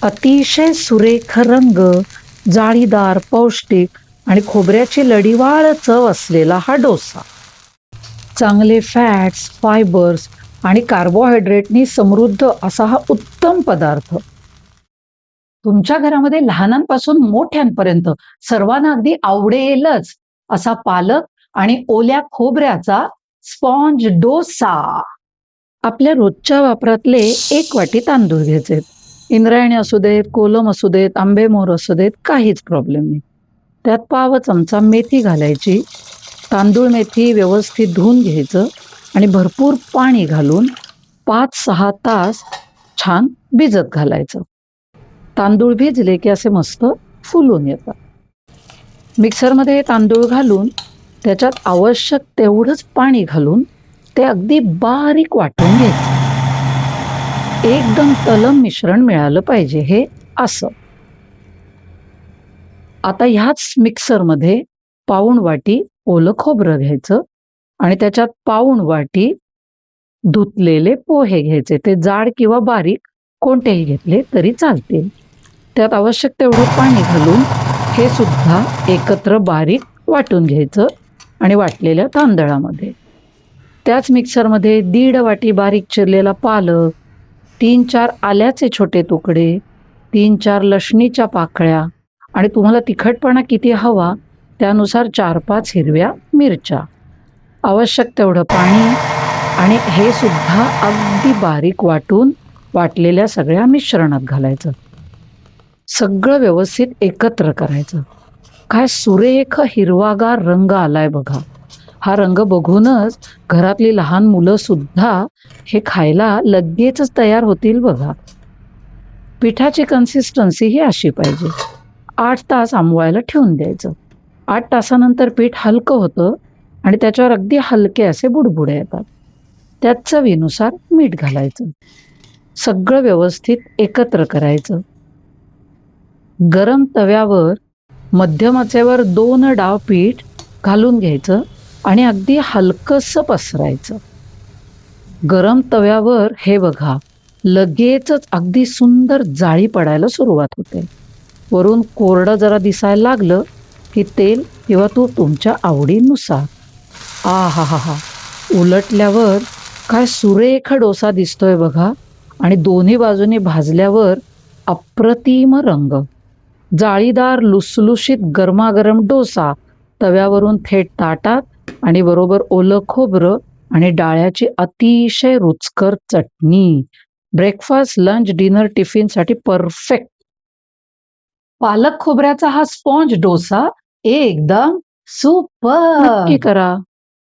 अतिशय सुरेख रंग, जाळीदार, पौष्टिक आणि खोबऱ्याची लढीवाळ चव असलेला हा डोसा. चांगले फॅट्स, फायबर्स आणि कार्बोहायड्रेटनी समृद्ध असा हा उत्तम पदार्थ. तुमच्या घरामध्ये लहानांपासून मोठ्यांपर्यंत सर्वांना अगदी आवडेलच असा पालक आणि ओल्या खोबऱ्याचा स्पॉन्ज डोसा. आपल्या रोजच्या वापरातले 1 वाटी तांदूळ घ्यायचे. इंद्रायणी असू देत, कोलम असू देत, आंबेमोहर असू देत, काहीच प्रॉब्लेम नाही. त्यात पाव चमचा मेथी घालायची. तांदूळ मेथी व्यवस्थित धुवून घ्यायचं आणि भरपूर पाणी घालून 5-6 तास छान भिजत घालायचं. तांदूळ भिजले की असे मस्त फुलून येतात. मिक्सरमध्ये तांदूळ घालून त्याच्यात आवश्यक तेवढंच पाणी घालून ते अगदी बारीक वाटून घ्यायचं. एकदम तलम मिश्रण मिळालं पाहिजे हे असं. आता ह्याच मिक्सरमध्ये पाऊण वाटी ओलं खोबरं घ्यायचं आणि त्याच्यात पाऊण वाटी धुतलेले पोहे घ्यायचे. ते जाड किंवा बारीक कोणतेही घेतले तरी चालतील. त्यात आवश्यक तेवढं पाणी घालून हे सुद्धा एकत्र बारीक वाटून घ्यायचं आणि वाटलेल्या तांदळामध्ये. त्याच मिक्सरमध्ये 1.5 वाटी बारीक चिरलेला पालक, 3-4 आल्याचे छोटे तुकडे, 3-4 लसणीच्या पाकळ्या आणि तुम्हाला तिखटपणा किती हवा त्यानुसार 4-5 हिरव्या मिरच्या, आवश्यक तेवढं पाणी आणि हे सुद्धा अगदी बारीक वाटून वाटलेल्या सगळ्या मिश्रणात घालायचं. सगळं व्यवस्थित एकत्र करायचं. काय सुरेख हिरवागार रंग आलाय बघा. हा रंग बघूनच घरातली लहान मुलं सुद्धा हे खायला लगेचच तयार होतील बघा. पिठाची कन्सिस्टन्सी ही अशी पाहिजे. 8 तास आंबवायला ठेवून द्यायचं. 8 तासानंतर पीठ हलकं होतं आणि त्याच्यावर अगदी हलके असे बुडबुडे येतात. त्यात चवीनुसार मीठ घालायचं. सगळं व्यवस्थित एकत्र करायचं. गरम तव्यावर मध्यम आचेवर 2 डाव पीठ घालून घ्यायचं आणि अगदी हलकंसं पसरायचं. गरम तव्यावर हे बघा लगेचच अगदी सुंदर जाळी पडायला सुरुवात होते. वरून कोरडं जरा दिसायला लागलं की तेल किंवा तूप तुमच्या आवडीनुसार. आहाहाहा! उलटल्यावर काय सुरेख डोसा दिसतोय बघा आणि दोन्ही बाजूनी भाजल्यावर अप्रतिम रंग. जाळीदार लुसलुशीत गरमागरम डोसा तव्यावरून थेट ताटात आणि बरोबर ओलं खोबरं आणि डाळ्याची अतिशय रुचकर चटणी. ब्रेकफास्ट, लंच, डिनर, टिफिनसाठी परफेक्ट. पालक खोबऱ्याचा हा स्पॉन्ज डोसा एकदम सुपर. नक्की करा.